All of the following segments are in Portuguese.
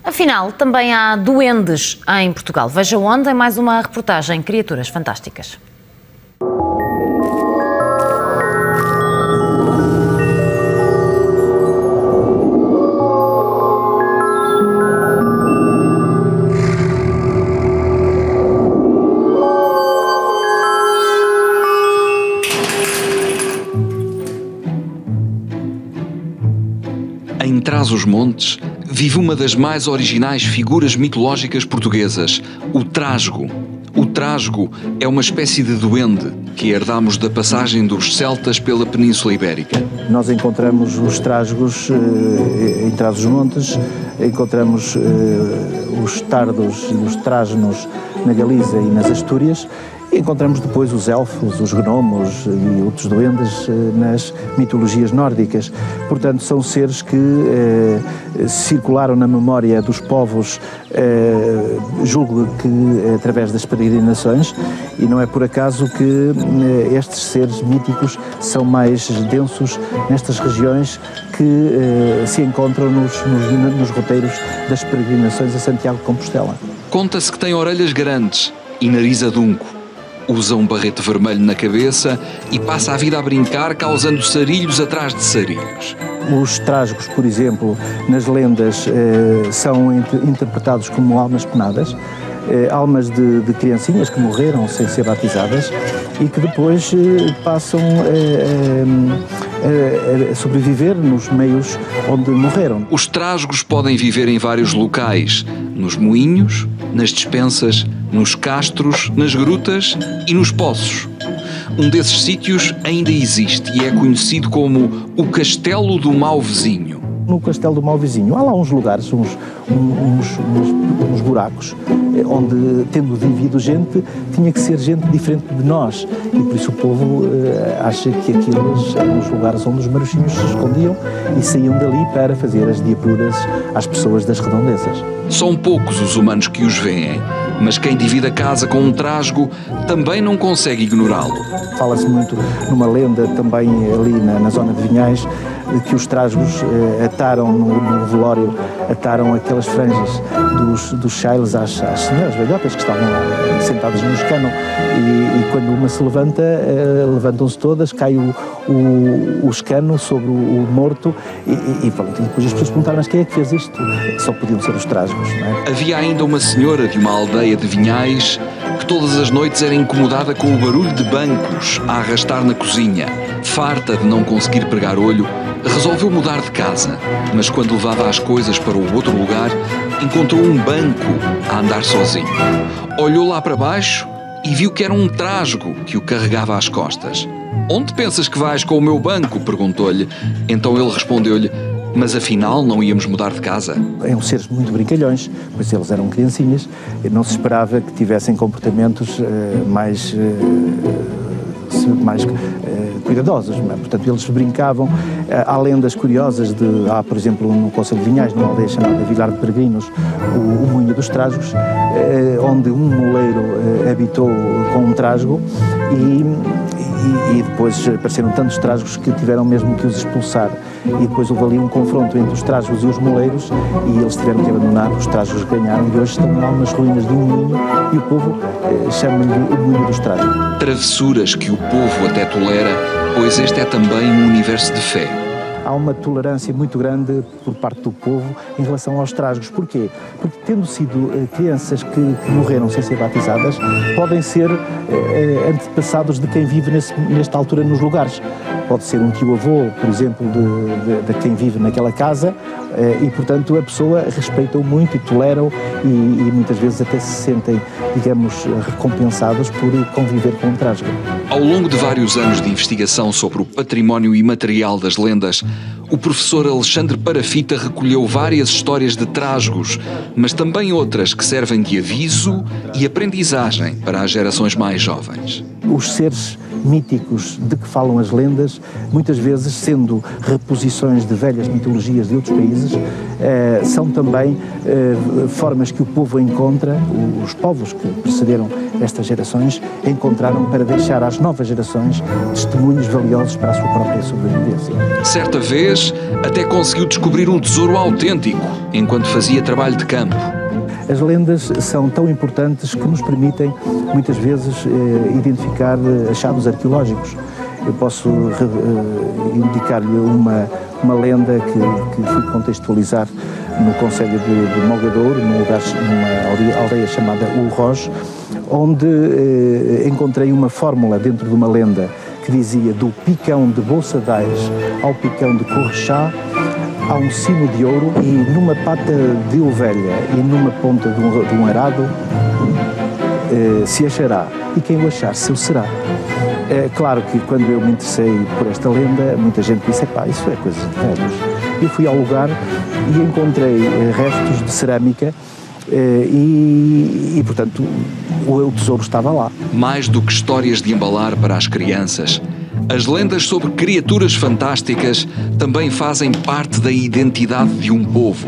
Afinal, também há duendes em Portugal. Veja onde, em mais uma reportagem Criaturas Fantásticas. Em Trás-os-Montes vive uma das mais originais figuras mitológicas portuguesas, o Trasgo. O Trasgo é uma espécie de duende que herdamos da passagem dos celtas pela Península Ibérica. Nós encontramos os trasgos em Trás-os-Montes, encontramos os tardos e os trasnos na Galiza e nas Astúrias, e encontramos depois os elfos, os gnomos e outros duendes nas mitologias nórdicas. Portanto, são seres que circularam na memória dos povos, julgo que através das peregrinações, e não é por acaso que estes seres míticos são mais densos nestas regiões que se encontram nos roteiros das peregrinações a Santiago de Compostela. Conta-se que tem orelhas grandes e nariz adunco. Usa um barrete vermelho na cabeça e passa a vida a brincar, causando sarilhos atrás de sarilhos. Os trasgos, por exemplo, nas lendas são interpretados como almas penadas, almas de criancinhas que morreram sem ser batizadas e que depois passam a sobreviver nos meios onde morreram. Os trasgos podem viver em vários locais, nos moinhos, nas despensas, nos castros, nas grutas e nos poços. Um desses sítios ainda existe e é conhecido como o Castelo do Mau Vizinho. No Castelo do Mau Vizinho há lá uns lugares, uns buracos, onde, tendo vivido gente, tinha que ser gente diferente de nós. E por isso o povo acha que aqueles eram os lugares onde os maruchinhos se escondiam e saíam dali para fazer as diapuras às pessoas das redondezas. São poucos os humanos que os veem, mas quem divide a casa com um trasgo também não consegue ignorá-lo. Fala-se muito numa lenda também ali na zona de Vinhais, que os trasgos ataram no velório, ataram aquelas franjas dos chailes às senhoras velhotas que estavam lá sentadas no escano, e quando uma se levanta, levantam-se todas, cai o escano sobre o morto e pronto. E depois as pessoas perguntaram, mas quem é que fez isto? Só podiam ser os trasgos, não é? Havia ainda uma senhora de uma aldeia de Vinhais que todas as noites era incomodada com o barulho de bancos a arrastar na cozinha. Farta de não conseguir pregar olho, resolveu mudar de casa, mas quando levava as coisas para o outro lugar, encontrou um banco a andar sozinho. Olhou lá para baixo e viu que era um trasgo que o carregava às costas. "Onde pensas que vais com o meu banco?" perguntou-lhe. Então ele respondeu-lhe: "Mas afinal não íamos mudar de casa?" Eram seres muito brincalhões, pois eles eram criancinhas, e não se esperava que tivessem comportamentos mais cuidadosos, não é? Portanto, eles brincavam. Há lendas curiosas há, por exemplo, no Concelho de Vinhais, numa aldeia chamada Vilar de Peregrinos, o Moinho dos Trasgos, onde um moleiro habitou com um trasgo e depois apareceram tantos trasgos que tiveram mesmo que os expulsar. E depois houve ali um confronto entre os trasgos e os moleiros e eles tiveram que abandonar, os trasgos ganharam e hoje estão lá nas ruínas de um moinho e o povo chama-lhe o Moinho dos Trasgos. Travessuras que o povo até tolera, pois este é também um universo de fé. Há uma tolerância muito grande por parte do povo em relação aos trasgos. Porquê? Porque, tendo sido crianças que morreram sem ser batizadas, podem ser antepassados de quem vive nesta altura nos lugares. Pode ser um tio-avô, por exemplo, de quem vive naquela casa, e, portanto, a pessoa respeita-o muito e tolera-o e muitas vezes até se sentem, digamos, recompensados por conviver com um trasgo. Ao longo de vários anos de investigação sobre o património imaterial das lendas, o professor Alexandre Parafita recolheu várias histórias de trasgos, mas também outras que servem de aviso e aprendizagem para as gerações mais jovens. Os seres míticos de que falam as lendas, muitas vezes sendo reposições de velhas mitologias de outros países, são também formas que o povo encontra, os povos que precederam estas gerações, encontraram para deixar às novas gerações testemunhos valiosos para a sua própria sobrevivência. Certa vez, até conseguiu descobrir um tesouro autêntico enquanto fazia trabalho de campo. As lendas são tão importantes que nos permitem, muitas vezes, identificar achados arqueológicos. Eu posso indicar-lhe uma lenda que fui contextualizar no concelho de Mogadouro, numa aldeia chamada Ulroz, onde encontrei uma fórmula dentro de uma lenda que dizia: do picão de Bolsadais ao picão de Correchá há um sino de ouro, e numa pata de ovelha e numa ponta de um arado se achará, e quem o achar seu será. É claro que quando eu me interessei por esta lenda, muita gente disse: pá, isso é coisa de velhos. Eu fui ao lugar e encontrei restos de cerâmica e portanto, o tesouro estava lá. Mais do que histórias de embalar para as crianças, as lendas sobre criaturas fantásticas também fazem parte da identidade de um povo.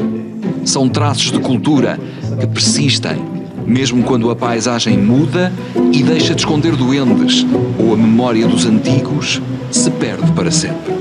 São traços de cultura que persistem, mesmo quando a paisagem muda e deixa de esconder duendes, ou a memória dos antigos se perde para sempre.